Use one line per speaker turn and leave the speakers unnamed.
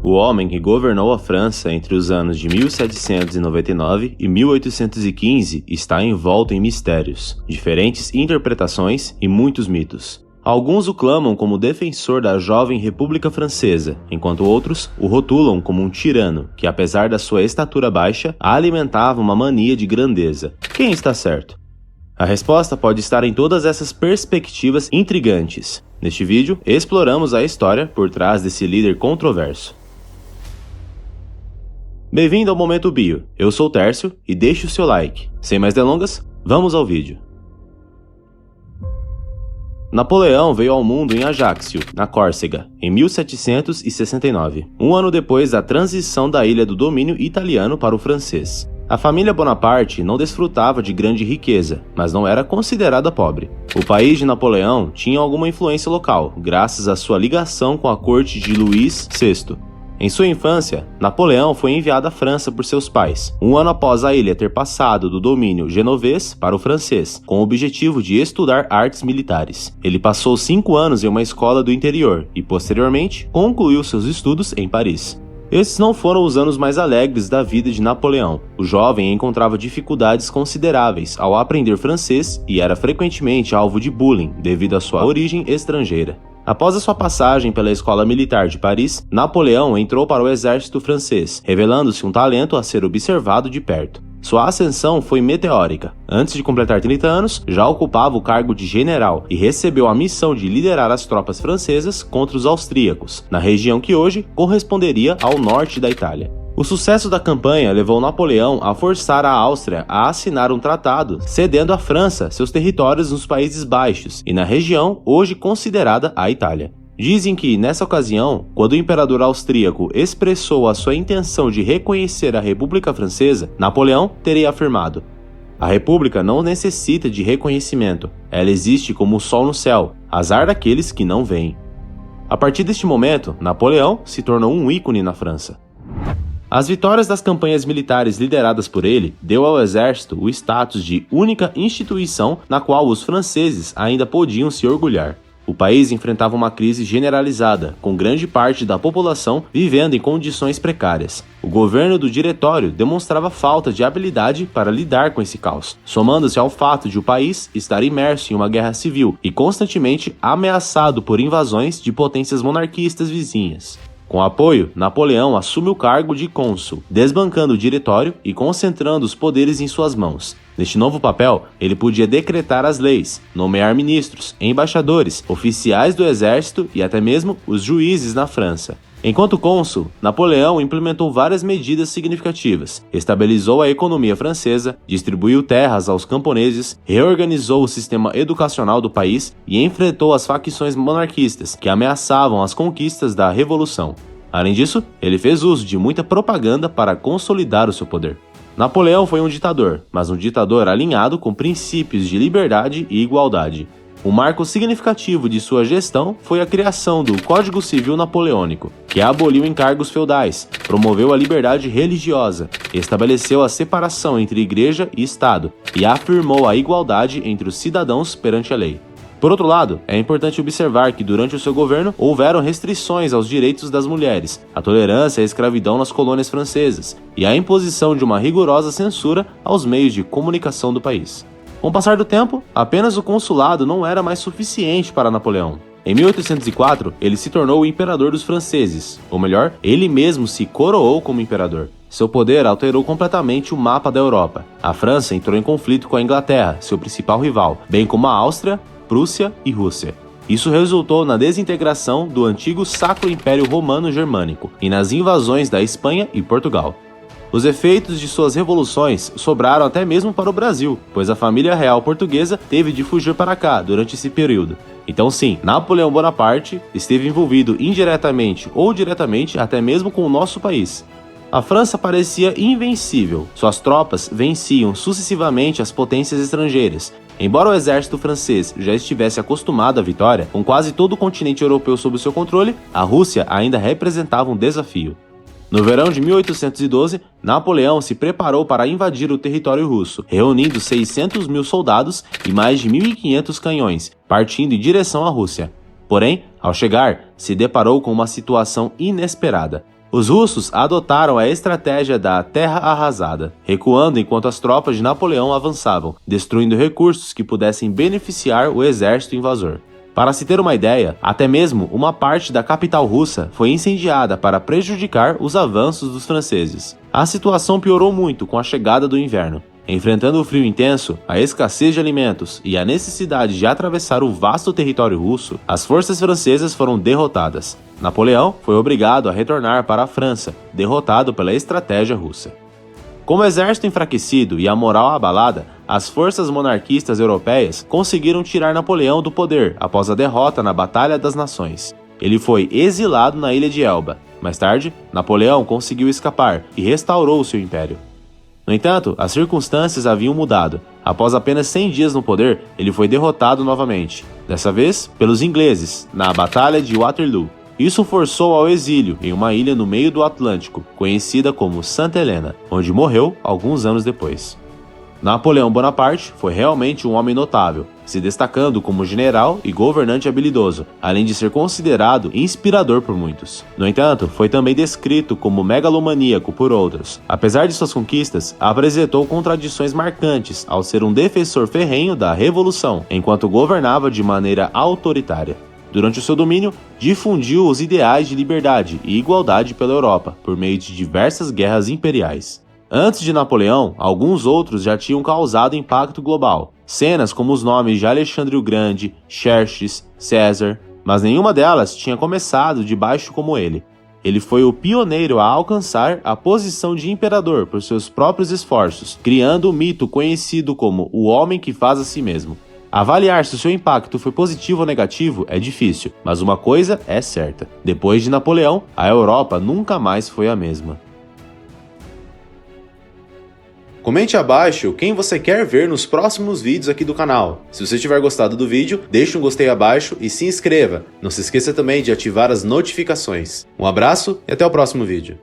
O homem que governou a França entre os anos de 1799 e 1815 está envolto em mistérios, diferentes interpretações e muitos mitos. Alguns o clamam como defensor da jovem República Francesa, enquanto outros o rotulam como um tirano que, apesar da sua estatura baixa, alimentava uma mania de grandeza. Quem está certo? A resposta pode estar em todas essas perspectivas intrigantes. Neste vídeo, exploramos a história por trás desse líder controverso. Bem-vindo ao Momento Bio, eu sou o Tércio e deixe o seu like. Sem mais delongas, vamos ao vídeo. Napoleão veio ao mundo em Ajaccio, na Córcega, em 1769, um ano depois da transição da ilha do domínio italiano para o francês. A família Bonaparte não desfrutava de grande riqueza, mas não era considerada pobre. O país de Napoleão tinha alguma influência local, graças à sua ligação com a corte de Luís VI. Em sua infância, Napoleão foi enviado à França por seus pais, um ano após a ilha ter passado do domínio genovês para o francês, com o objetivo de estudar artes militares. Ele passou 5 anos em uma escola do interior e, posteriormente, concluiu seus estudos em Paris. Esses não foram os anos mais alegres da vida de Napoleão. O jovem encontrava dificuldades consideráveis ao aprender francês e era frequentemente alvo de bullying devido à sua origem estrangeira. Após a sua passagem pela Escola Militar de Paris, Napoleão entrou para o exército francês, revelando-se um talento a ser observado de perto. Sua ascensão foi meteórica. Antes de completar 30 anos, já ocupava o cargo de general e recebeu a missão de liderar as tropas francesas contra os austríacos, na região que hoje corresponderia ao norte da Itália. O sucesso da campanha levou Napoleão a forçar a Áustria a assinar um tratado, cedendo à França seus territórios nos Países Baixos e na região hoje considerada a Itália. Dizem que, nessa ocasião, quando o imperador austríaco expressou a sua intenção de reconhecer a República Francesa, Napoleão teria afirmado: "A República não necessita de reconhecimento, ela existe como o sol no céu, azar daqueles que não veem." A partir deste momento, Napoleão se tornou um ícone na França. As vitórias das campanhas militares lideradas por ele deu ao exército o status de única instituição na qual os franceses ainda podiam se orgulhar. O país enfrentava uma crise generalizada, com grande parte da população vivendo em condições precárias. O governo do Diretório demonstrava falta de habilidade para lidar com esse caos, somando-se ao fato de o país estar imerso em uma guerra civil e constantemente ameaçado por invasões de potências monarquistas vizinhas. Com apoio, Napoleão assume o cargo de cônsul, desbancando o diretório e concentrando os poderes em suas mãos. Neste novo papel, ele podia decretar as leis, nomear ministros, embaixadores, oficiais do exército e até mesmo os juízes na França. Enquanto cônsul, Napoleão implementou várias medidas significativas, estabilizou a economia francesa, distribuiu terras aos camponeses, reorganizou o sistema educacional do país e enfrentou as facções monarquistas que ameaçavam as conquistas da Revolução. Além disso, ele fez uso de muita propaganda para consolidar o seu poder. Napoleão foi um ditador, mas um ditador alinhado com princípios de liberdade e igualdade. Um marco significativo de sua gestão foi a criação do Código Civil Napoleônico, que aboliu encargos feudais, promoveu a liberdade religiosa, estabeleceu a separação entre igreja e Estado e afirmou a igualdade entre os cidadãos perante a lei. Por outro lado, é importante observar que durante o seu governo houveram restrições aos direitos das mulheres, a tolerância à escravidão nas colônias francesas e a imposição de uma rigorosa censura aos meios de comunicação do país. Com o passar do tempo, apenas o consulado não era mais suficiente para Napoleão. Em 1804, ele se tornou o imperador dos franceses, ou melhor, ele mesmo se coroou como imperador. Seu poder alterou completamente o mapa da Europa. A França entrou em conflito com a Inglaterra, seu principal rival, bem como a Áustria, Prússia e Rússia. Isso resultou na desintegração do antigo Sacro Império Romano Germânico e nas invasões da Espanha e Portugal. Os efeitos de suas revoluções sobraram até mesmo para o Brasil, pois a família real portuguesa teve de fugir para cá durante esse período. Então sim, Napoleão Bonaparte esteve envolvido indiretamente ou diretamente até mesmo com o nosso país. A França parecia invencível, suas tropas venciam sucessivamente as potências estrangeiras. Embora o exército francês já estivesse acostumado à vitória, com quase todo o continente europeu sob seu controle, a Rússia ainda representava um desafio. No verão de 1812, Napoleão se preparou para invadir o território russo, reunindo 600 mil soldados e mais de 1.500 canhões, partindo em direção à Rússia. Porém, ao chegar, se deparou com uma situação inesperada. Os russos adotaram a estratégia da terra arrasada, recuando enquanto as tropas de Napoleão avançavam, destruindo recursos que pudessem beneficiar o exército invasor. Para se ter uma ideia, até mesmo uma parte da capital russa foi incendiada para prejudicar os avanços dos franceses. A situação piorou muito com a chegada do inverno. Enfrentando o frio intenso, a escassez de alimentos e a necessidade de atravessar o vasto território russo, as forças francesas foram derrotadas. Napoleão foi obrigado a retornar para a França, derrotado pela estratégia russa. Com o exército enfraquecido e a moral abalada, as forças monarquistas europeias conseguiram tirar Napoleão do poder após a derrota na Batalha das Nações. Ele foi exilado na ilha de Elba. Mais tarde, Napoleão conseguiu escapar e restaurou seu império. No entanto, as circunstâncias haviam mudado. Após apenas 100 dias no poder, ele foi derrotado novamente, dessa vez pelos ingleses, na Batalha de Waterloo. Isso o forçou ao exílio em uma ilha no meio do Atlântico, conhecida como Santa Helena, onde morreu alguns anos depois. Napoleão Bonaparte foi realmente um homem notável, se destacando como general e governante habilidoso, além de ser considerado inspirador por muitos. No entanto, foi também descrito como megalomaníaco por outros. Apesar de suas conquistas, apresentou contradições marcantes ao ser um defensor ferrenho da revolução, enquanto governava de maneira autoritária. Durante o seu domínio, difundiu os ideais de liberdade e igualdade pela Europa, por meio de diversas guerras imperiais. Antes de Napoleão, alguns outros já tinham causado impacto global. Cenas como os nomes de Alexandre o Grande, Xerxes, César, mas nenhuma delas tinha começado de baixo como ele. Ele foi o pioneiro a alcançar a posição de imperador por seus próprios esforços, criando o mito conhecido como o homem que faz a si mesmo. Avaliar se o seu impacto foi positivo ou negativo é difícil, mas uma coisa é certa: depois de Napoleão, a Europa nunca mais foi a mesma. Comente abaixo quem você quer ver nos próximos vídeos aqui do canal. Se você tiver gostado do vídeo, deixe um gostei abaixo e se inscreva. Não se esqueça também de ativar as notificações. Um abraço e até o próximo vídeo.